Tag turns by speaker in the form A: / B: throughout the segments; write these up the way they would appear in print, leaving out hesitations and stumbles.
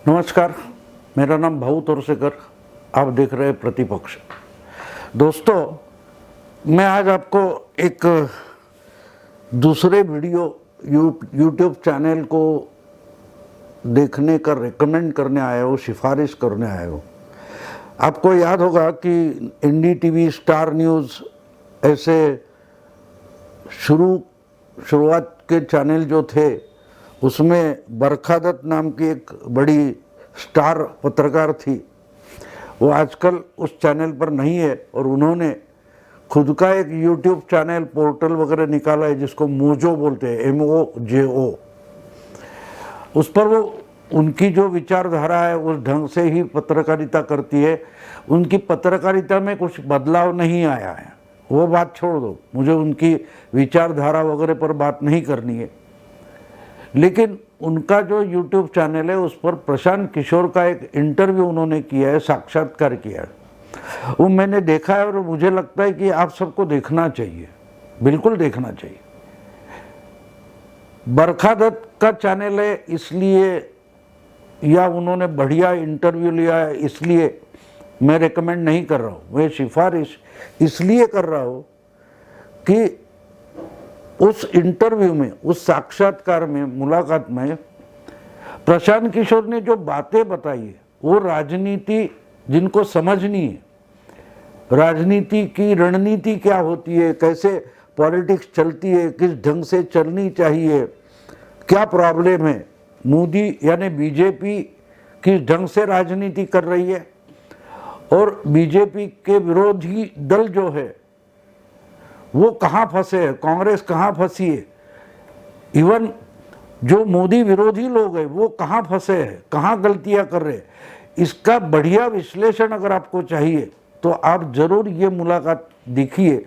A: नमस्कार, मेरा नाम भाऊ तोरसेकर। आप देख रहे हैं प्रतिपक्ष। दोस्तों, मैं आज आपको एक दूसरे वीडियो यूट्यूब चैनल को देखने का रेकमेंड करने आया हूँ, सिफारिश करने आया हूँ। आपको याद होगा कि NDTV, स्टार न्यूज़ ऐसे शुरुआत के चैनल जो थे, उसमें बरखा दत्त नाम की एक बड़ी स्टार पत्रकार थी। वो आजकल उस चैनल पर नहीं है और उन्होंने खुद का एक यूट्यूब चैनल, पोर्टल वगैरह निकाला है जिसको मोजो बोलते हैं, MOJO। उस पर वो उनकी जो विचारधारा है उस ढंग से ही पत्रकारिता करती है। उनकी पत्रकारिता में कुछ बदलाव नहीं आया है। वो बात छोड़ दो, मुझे उनकी विचारधारा वगैरह पर बात नहीं करनी है। लेकिन उनका जो YouTube चैनल है उस पर प्रशांत किशोर का एक इंटरव्यू उन्होंने किया है, साक्षात्कार किया है। वो मैंने देखा है और मुझे लगता है कि आप सबको देखना चाहिए, बिल्कुल देखना चाहिए। बरखा दत्त का चैनल है इसलिए, या उन्होंने बढ़िया इंटरव्यू लिया है इसलिए मैं रेकमेंड नहीं कर रहा हूँ। मैं सिफारिश इसलिए कर रहा हूँ कि उस इंटरव्यू में, उस साक्षात्कार में, मुलाकात में प्रशांत किशोर ने जो बातें बताई है वो राजनीति जिनको समझनी है, राजनीति की रणनीति क्या होती है, कैसे पॉलिटिक्स चलती है, किस ढंग से चलनी चाहिए, क्या प्रॉब्लम है, मोदी यानी बीजेपी किस ढंग से राजनीति कर रही है और बीजेपी के विरोधी दल जो है वो कहाँ फंसे है, कांग्रेस कहाँ फंसी है, इवन जो मोदी विरोधी लोग हैं वो कहाँ फंसे हैं, कहाँ गलतियाँ कर रहे हैं। इसका बढ़िया विश्लेषण अगर आपको चाहिए तो आप जरूर ये मुलाकात देखिए,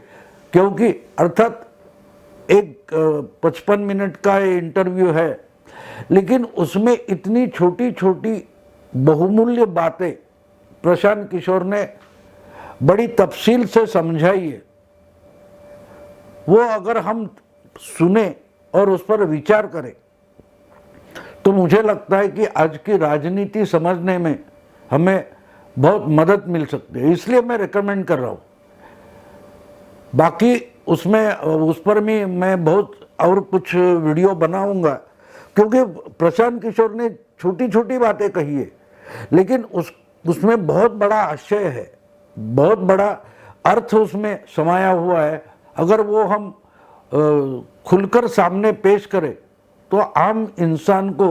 A: क्योंकि अर्थात एक 55 मिनट का इंटरव्यू है, लेकिन उसमें इतनी छोटी छोटी बहुमूल्य बातें प्रशांत किशोर ने बड़ी तफसील से समझाई है। वो अगर हम सुने और उस पर विचार करें तो मुझे लगता है कि आज की राजनीति समझने में हमें बहुत मदद मिल सकती है, इसलिए मैं रेकमेंड कर रहा हूँ। बाकी उसमें उस पर भी मैं बहुत और कुछ वीडियो बनाऊंगा, क्योंकि प्रशांत किशोर ने छोटी छोटी बातें कही है, लेकिन उसमें बहुत बड़ा आशय है, बहुत बड़ा अर्थ उसमें समाया हुआ है। अगर वो हम खुलकर सामने पेश करें तो आम इंसान को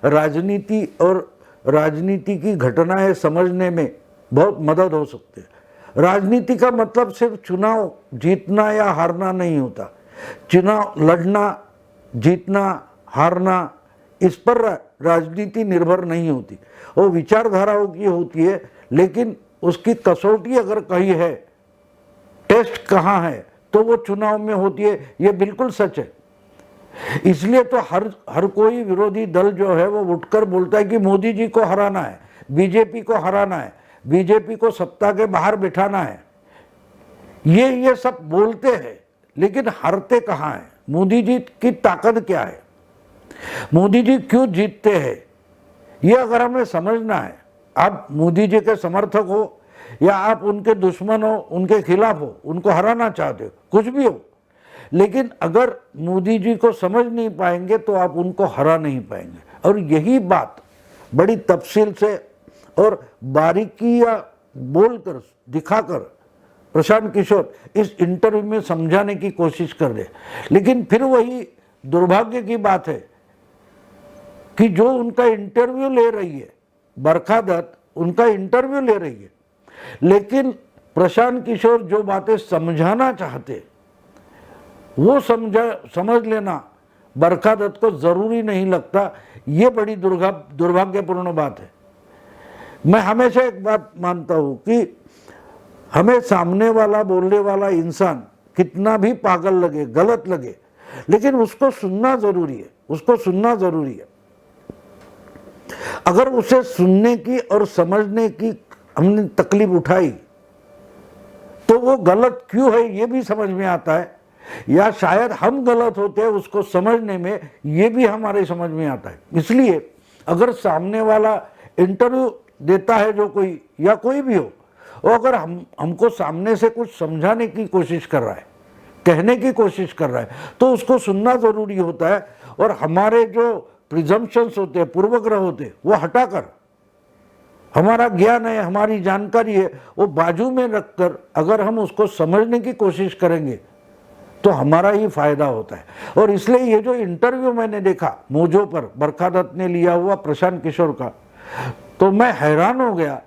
A: राजनीति और राजनीति की घटनाएं समझने में बहुत मदद हो सकती है। राजनीति का मतलब सिर्फ चुनाव जीतना या हारना नहीं होता। चुनाव लड़ना, जीतना, हारना, इस पर राजनीति निर्भर नहीं होती। वो विचारधाराओं की होती है, लेकिन उसकी कसौटी अगर कहीं है, टेस्ट कहाँ है, तो वो चुनाव में होती है। ये बिल्कुल सच है। इसलिए तो हर कोई विरोधी दल जो है वो उठकर बोलता है कि मोदी जी को हराना है, बीजेपी को हराना है, बीजेपी को सत्ता के बाहर बिठाना है। ये सब बोलते हैं, लेकिन हारते कहाँ हैं? मोदी जी की ताकत क्या है, मोदी जी क्यों जीतते हैं, ये अगर हमें समझना है। आप मोदी जी के समर्थक हो या आप उनके दुश्मन हो, उनके खिलाफ हो, उनको हराना चाहते हो, कुछ भी हो, लेकिन अगर मोदी जी को समझ नहीं पाएंगे तो आप उनको हरा नहीं पाएंगे। और यही बात बड़ी तफसील से और बारीकियां बोलकर, दिखाकर प्रशांत किशोर इस इंटरव्यू में समझाने की कोशिश कर रहे। लेकिन फिर वही दुर्भाग्य की बात है कि जो उनका इंटरव्यू ले रही है, बरखा दत्त उनका इंटरव्यू ले रही है, लेकिन प्रशांत किशोर जो बातें समझाना चाहते वो समझ लेना बरखा दत्त को जरूरी नहीं लगता। ये बड़ी दुर्भाग्यपूर्ण बात है। मैं हमेशा एक बात मानता हूं कि हमें सामने वाला, बोलने वाला इंसान कितना भी पागल लगे, गलत लगे, लेकिन उसको सुनना जरूरी है, उसको सुनना जरूरी है। अगर उसे सुनने की और समझने की हमने तकलीफ उठाई तो वो गलत क्यों है ये भी समझ में आता है, या शायद हम गलत होते हैं उसको समझने में, ये भी हमारे समझ में आता है। इसलिए अगर सामने वाला इंटरव्यू देता है जो कोई या कोई भी हो, वो अगर हमको सामने से कुछ समझाने की कोशिश कर रहा है, कहने की कोशिश कर रहा है, तो उसको सुनना जरूरी होता है। और हमारे जो प्रिजम्पशंस होते हैं, पूर्वग्रह होते हैं, वो हटाकर हमारा ज्ञान है, हमारी जानकारी है, वो बाजू में रखकर अगर हम उसको समझने की कोशिश करेंगे तो हमारा ही फायदा होता है। और इसलिए ये जो इंटरव्यू मैंने देखा मोजो पर बरखा दत्त ने लिया हुआ प्रशांत किशोर का, तो मैं हैरान हो गया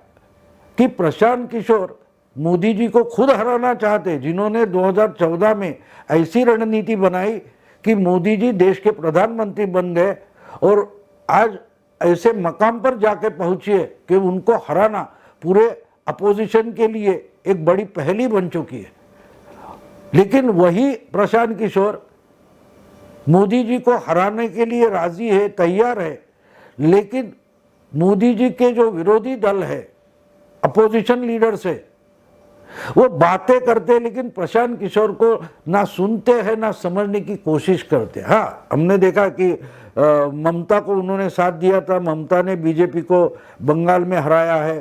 A: कि प्रशांत किशोर मोदी जी को खुद हराना चाहते, जिन्होंने 2014 में ऐसी रणनीति बनाई कि मोदी जी देश के प्रधानमंत्री बन गए और आज ऐसे मकाम पर जाके पहुंचे कि उनको हराना पूरे अपोजिशन के लिए एक बड़ी पहेली बन चुकी है। लेकिन वही प्रशांत किशोर मोदी जी को हराने के लिए राजी है, तैयार है, लेकिन मोदी जी के जो विरोधी दल है, अपोजिशन लीडर्स है, वो बातें करते लेकिन प्रशांत किशोर को ना सुनते हैं ना समझने की कोशिश करते। हाँ, हमने देखा कि ममता को उन्होंने साथ दिया था, ममता ने बीजेपी को बंगाल में हराया है।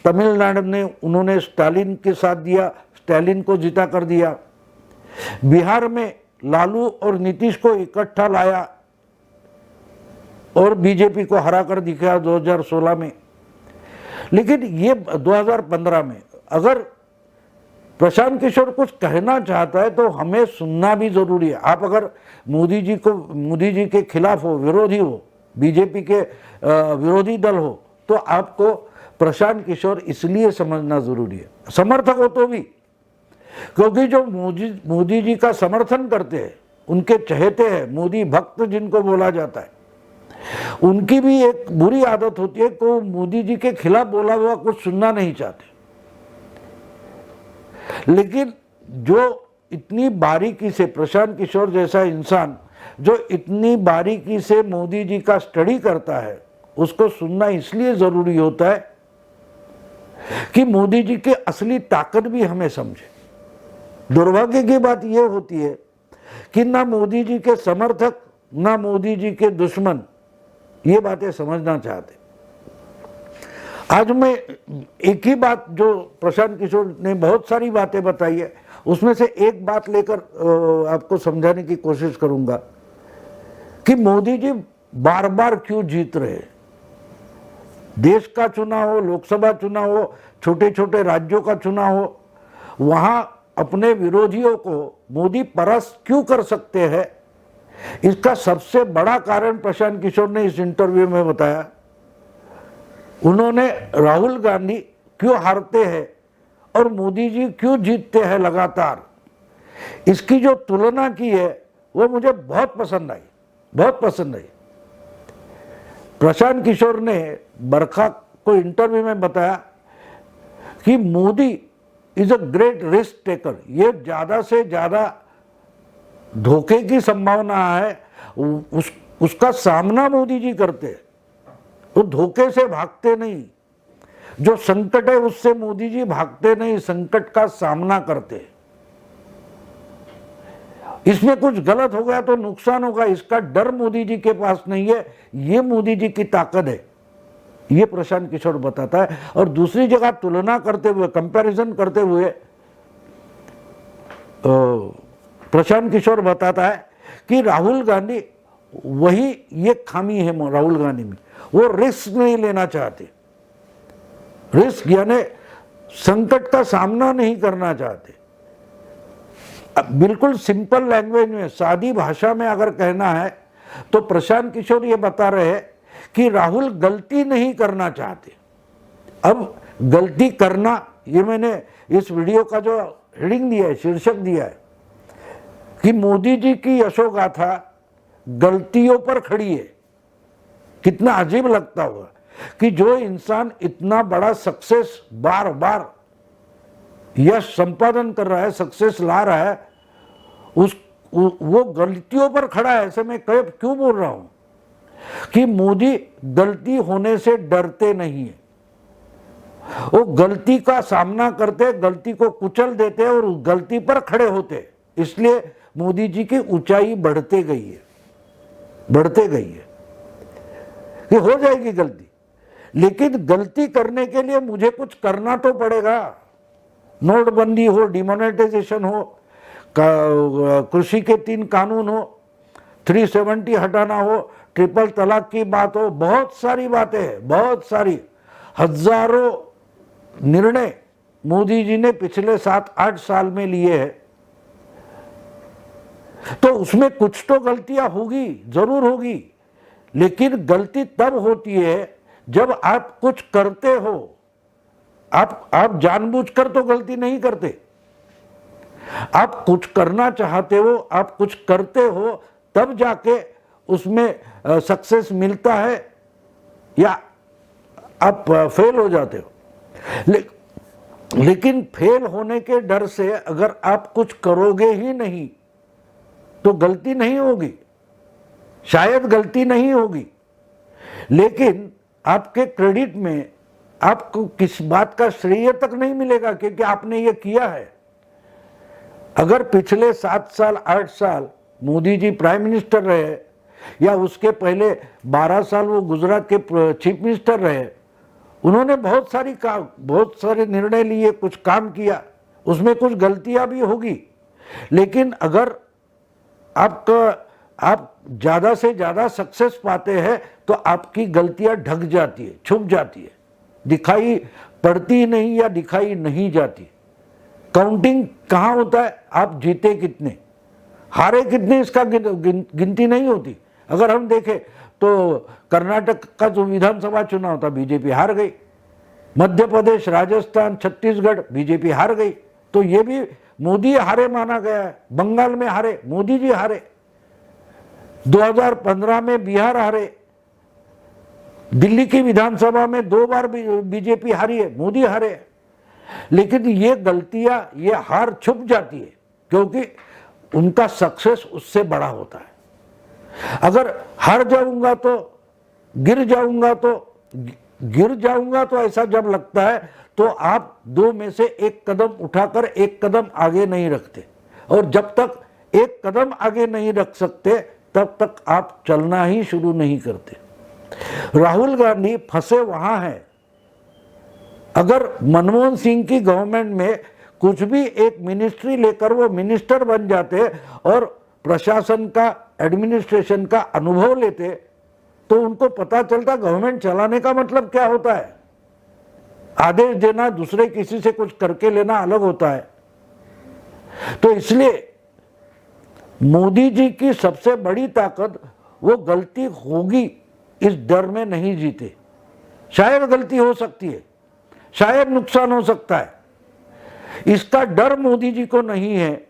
A: तमिलनाडु में उन्होंने स्टालिन के साथ दिया, स्टालिन को जीता कर दिया। बिहार में लालू और नीतीश को इकट्ठा लाया और बीजेपी को हरा कर दिखाया 2016 में। लेकिन ये 2015 में अगर प्रशांत किशोर कुछ कहना चाहता है तो हमें सुनना भी जरूरी है। आप अगर मोदी जी के खिलाफ हो, विरोधी हो, बीजेपी के विरोधी दल हो, तो आपको प्रशांत किशोर इसलिए समझना जरूरी है, समर्थक हो तो भी, क्योंकि जो मोदी जी का समर्थन करते हैं, उनके चहेते हैं, मोदी भक्त जिनको बोला जाता है, उनकी भी एक बुरी आदत होती है कि वो मोदी जी के खिलाफ बोला हुआ कुछ सुनना नहीं चाहते। लेकिन जो इतनी बारीकी से प्रशांत किशोर जैसा इंसान जो इतनी बारीकी से मोदी जी का स्टडी करता है, उसको सुनना इसलिए जरूरी होता है कि मोदी जी की असली ताकत भी हमें समझे। दुर्भाग्य की बात यह होती है कि ना मोदी जी के समर्थक ना मोदी जी के दुश्मन ये बातें समझना चाहते। आज मैं एक ही बात, जो प्रशांत किशोर ने बहुत सारी बातें बताई है, उसमें से एक बात लेकर आपको समझाने की कोशिश करूंगा कि मोदी जी बार बार क्यों जीत रहे। देश का चुनाव हो, लोकसभा चुनाव हो, छोटे छोटे राज्यों का चुनाव हो, वहां अपने विरोधियों को मोदी परास्त क्यों कर सकते हैं। इसका सबसे बड़ा कारण प्रशांत किशोर ने इस इंटरव्यू में बताया। उन्होंने राहुल गांधी क्यों हारते हैं और मोदी जी क्यों जीतते हैं लगातार, इसकी जो तुलना की है वो मुझे बहुत पसंद आई, बहुत पसंद आई। प्रशांत किशोर ने बरखा को इंटरव्यू में बताया कि Modi is a great risk taker. ये ज्यादा से ज्यादा धोखे की संभावना है, उसका सामना मोदी जी करते हैं, वो धोखे से भागते नहीं। जो संकट है उससे मोदी जी भागते नहीं, संकट का सामना करते। इसमें कुछ गलत हो गया तो नुकसान होगा, इसका डर मोदी जी के पास नहीं है। ये मोदी जी की ताकत है, ये प्रशांत किशोर बताता है। और दूसरी जगह तुलना करते हुए, कंपैरिजन करते हुए प्रशांत किशोर बताता है कि राहुल गांधी, वही ये खामी है राहुल गांधी में, वो रिस्क नहीं लेना चाहते। रिस्क यानी संकट का सामना नहीं करना चाहते। बिल्कुल सिंपल लैंग्वेज में, सादी भाषा में अगर कहना है तो प्रशांत किशोर ये बता रहे हैं कि राहुल गलती नहीं करना चाहते। अब गलती करना, ये मैंने इस वीडियो का जो हेडिंग दिया है, शीर्षक दिया है कि मोदी जी की यशोगाथा गलतियों पर खड़ी है। कितना अजीब लगता होगा कि जो इंसान इतना बड़ा सक्सेस बार बार यश संपादन कर रहा है, सक्सेस ला रहा है, वो गलतियों पर खड़ा है। ऐसे मैं क्यों बोल रहा हूं कि मोदी गलती होने से डरते नहीं है, वो गलती का सामना करते, गलती को कुचल देते और उस गलती पर खड़े होते। इसलिए मोदी जी की ऊंचाई बढ़ते गई है, बढ़ते गई है। कि हो जाएगी गलती, लेकिन गलती करने के लिए मुझे कुछ करना तो पड़ेगा। नोटबंदी हो, डिमोनेटाइजेशन हो, कृषि के 3 कानून हो, 370 हटाना हो, ट्रिपल तलाक की बात हो, बहुत सारी बातें हैं, बहुत सारी, हजारों निर्णय मोदी जी ने पिछले 7-8 साल में लिए हैं। तो उसमें कुछ तो गलतियां होगी, जरूर होगी, लेकिन गलती तब होती है जब आप कुछ करते हो। आप जानबूझकर तो गलती नहीं करते, आप कुछ करना चाहते हो, आप कुछ करते हो, तब जाके उसमें सक्सेस मिलता है या आप फेल हो जाते हो। लेकिन फेल होने के डर से अगर आप कुछ करोगे ही नहीं तो गलती नहीं होगी, शायद गलती नहीं होगी, लेकिन आपके क्रेडिट में आपको किस बात का श्रेय तक नहीं मिलेगा क्योंकि आपने ये किया है। अगर पिछले 7 साल 8 साल मोदी जी प्राइम मिनिस्टर रहे या उसके पहले 12 साल वो गुजरात के चीफ मिनिस्टर रहे, उन्होंने बहुत सारे निर्णय लिए, कुछ काम किया, उसमें कुछ गलतियां भी होगी, लेकिन अगर आप ज्यादा से ज्यादा सक्सेस पाते हैं तो आपकी गलतियां ढक जाती है, छुप जाती है, दिखाई पड़ती नहीं या दिखाई नहीं जाती। काउंटिंग कहाँ होता है? आप जीते कितने, हारे कितने, इसका गिनती नहीं होती। अगर हम देखें तो कर्नाटक का जो विधानसभा चुनाव था बीजेपी हार गई, मध्य प्रदेश, राजस्थान, छत्तीसगढ़ बीजेपी हार गई, तो ये भी मोदी हारे माना गया है। बंगाल में हारे, मोदी जी हारे। 2015 में बिहार हारे, दिल्ली की विधानसभा में 2 बार बीजेपी हारी है, मोदी हारे। लेकिन ये गलतियां, ये हार छुप जाती है क्योंकि उनका सक्सेस उससे बड़ा होता है। अगर हार जाऊंगा तो गिर जाऊंगा तो ऐसा जब लगता है तो आप 2 में से 1 कदम उठाकर 1 कदम आगे नहीं रखते, और जब तक 1 कदम आगे नहीं रख सकते तब तक आप चलना ही शुरू नहीं करते। राहुल गांधी फंसे वहां हैं। अगर मनमोहन सिंह की गवर्नमेंट में कुछ भी एक मिनिस्ट्री लेकर वो मिनिस्टर बन जाते और प्रशासन का, एडमिनिस्ट्रेशन का अनुभव लेते तो उनको पता चलता गवर्नमेंट चलाने का मतलब क्या होता है। आदेश देना, दूसरे किसी से कुछ करके लेना अलग होता है। तो इसलिए मोदी जी की सबसे बड़ी ताकत, वो गलती होगी इस डर में नहीं जीते। शायद गलती हो सकती है, शायद नुकसान हो सकता है, इसका डर मोदी जी को नहीं है,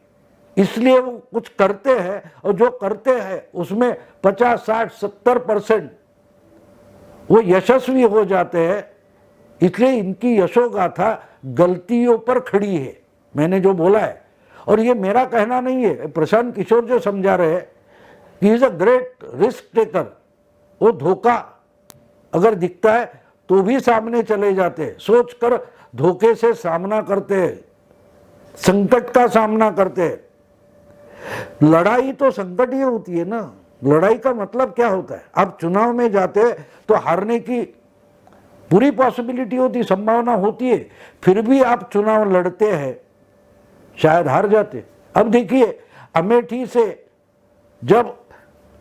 A: इसलिए वो कुछ करते हैं, और जो करते हैं उसमें 50, 60, 70% वो यशस्वी हो जाते हैं। इसलिए इनकी यशोगाथा गलतियों पर खड़ी है, मैंने जो बोला है। और ये मेरा कहना नहीं है, प्रशांत किशोर जो समझा रहे हैं कि is a great risk taker. वो धोखा अगर दिखता है तो भी सामने चले जाते हैं, सोचकर धोखे से सामना करते हैं, संकट का सामना करते हैं। लड़ाई तो संकट ही होती है ना। लड़ाई का मतलब क्या होता है? आप चुनाव में जाते हैं तो हारने की पूरी पॉसिबिलिटी होती, संभावना होती है, फिर भी आप चुनाव लड़ते हैं, शायद हार जाते। अब देखिए, अमेठी से जब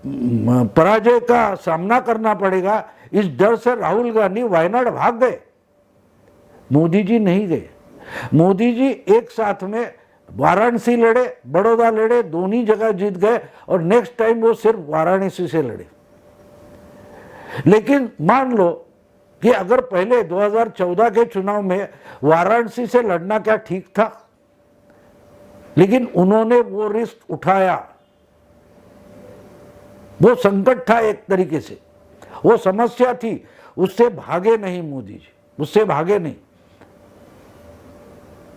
A: पराजय का सामना करना पड़ेगा इस डर से राहुल गांधी वायनाड भाग गए, मोदी जी नहीं गए। मोदी जी एक साथ में वाराणसी लड़े, बड़ौदा लड़े, दोनों जगह जीत गए, और नेक्स्ट टाइम वो सिर्फ वाराणसी से लड़े। लेकिन मान लो कि अगर पहले 2014 के चुनाव में वाराणसी से लड़ना क्या ठीक था? लेकिन उन्होंने वो रिस्क उठाया, वो संकट था एक तरीके से, वो समस्या थी, उससे भागे नहीं मोदी जी, उससे भागे नहीं।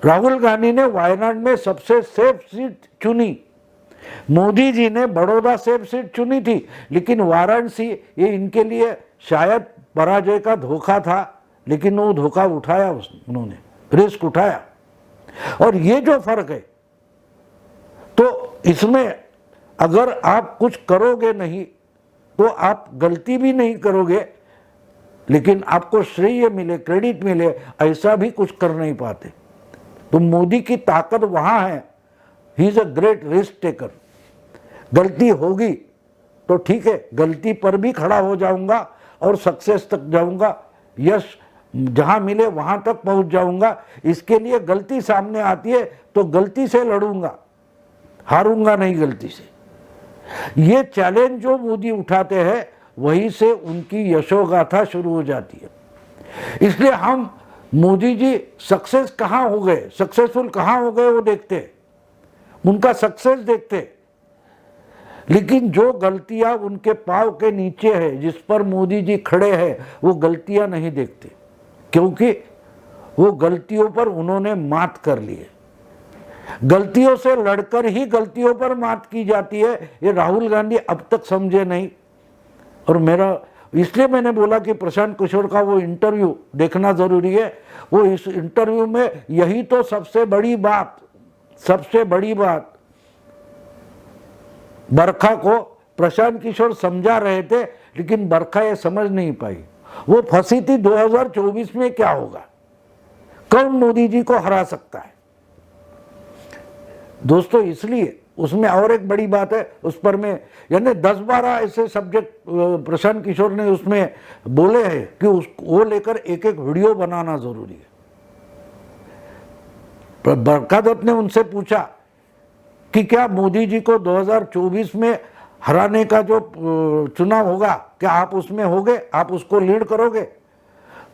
A: राहुल गांधी ने वायनाड में सबसे सेफ सीट चुनी, मोदी जी ने बड़ौदा सेफ सीट चुनी थी, लेकिन वाराणसी ये इनके लिए शायद पराजय का धोखा था, लेकिन वो धोखा उठाया, उन्होंने रिस्क उठाया। और ये जो फर्क है, तो इसमें अगर आप कुछ करोगे नहीं तो आप गलती भी नहीं करोगे लेकिन आपको श्रेय मिले, क्रेडिट मिले, ऐसा भी कुछ कर नहीं पाते। तो मोदी की ताकत वहां है, he is a great risk taker. गलती होगी तो ठीक है, गलती पर भी खड़ा हो जाऊंगा और सक्सेस तक जाऊंगा, यश जहां मिले वहां तक पहुंच जाऊंगा। इसके लिए गलती सामने आती है तो गलती से लड़ूंगा, हारूंगा नहीं गलती से। ये चैलेंज जो मोदी उठाते हैं वहीं से उनकी यशोगाथा शुरू हो जाती है। इसलिए हम मोदी जी सक्सेस कहां हो गए, सक्सेसफुल कहां हो गए वो देखते हैं, उनका सक्सेस देखते हैं। लेकिन जो गलतियां उनके पांव के नीचे है, जिस पर मोदी जी खड़े हैं, वो गलतियां नहीं देखते, क्योंकि वो गलतियों पर उन्होंने मात कर ली है। गलतियों से लड़कर ही गलतियों पर मात की जाती है, ये राहुल गांधी अब तक समझे नहीं। और मेरा इसलिए मैंने बोला कि प्रशांत किशोर का वो इंटरव्यू देखना जरूरी है। वो इस इंटरव्यू में यही तो सबसे बड़ी बात बरखा को प्रशांत किशोर समझा रहे थे, लेकिन बरखा ये समझ नहीं पाई। वो फंसी थी 2024 में क्या होगा, कौन मोदी जी को हरा सकता है। दोस्तों इसलिए उसमें और एक बड़ी बात है, उस पर मैं यानी 10-12 ऐसे सब्जेक्ट प्रशांत किशोर ने उसमें बोले हैं कि वो लेकर एक एक वीडियो बनाना जरूरी है। बरखा दत्त ने उनसे पूछा कि क्या मोदी जी को 2024 में हराने का जो चुनाव होगा, क्या आप उसमें होगे, आप उसको लीड करोगे?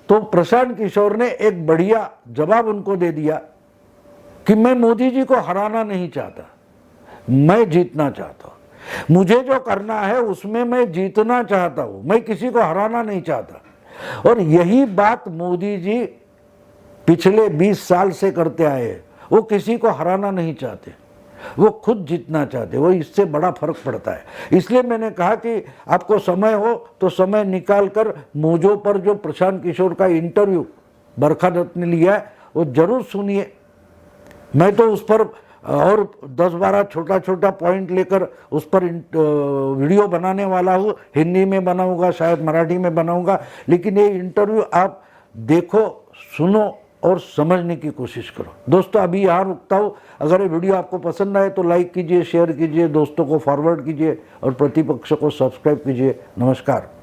A: तो प्रशांत किशोर ने एक बढ़िया जवाब उनको दे दिया कि मैं मोदी जी को हराना नहीं चाहता, मैं जीतना चाहता हूं। मुझे जो करना है उसमें मैं जीतना चाहता हूं, मैं किसी को हराना नहीं चाहता। और यही बात मोदी जी पिछले 20 साल से करते आए हैं। वो किसी को हराना नहीं चाहते, वो खुद जीतना चाहते। वो इससे बड़ा फर्क पड़ता है। इसलिए मैंने कहा कि आपको समय हो तो समय निकाल कर मोजो पर जो प्रशांत किशोर का इंटरव्यू बरखा दत्त ने लिया है वो जरूर सुनिए। मैं तो उस पर और 10-12 छोटा पॉइंट लेकर उस पर वीडियो बनाने वाला हूँ। हिंदी में बनाऊंगा, शायद मराठी में बनाऊंगा, लेकिन ये इंटरव्यू आप देखो, सुनो और समझने की कोशिश करो। दोस्तों अभी यहाँ रुकता हूँ। अगर ये वीडियो आपको पसंद आए तो लाइक कीजिए, शेयर कीजिए, दोस्तों को फॉरवर्ड कीजिए और प्रतिपक्ष को सब्सक्राइब कीजिए। नमस्कार।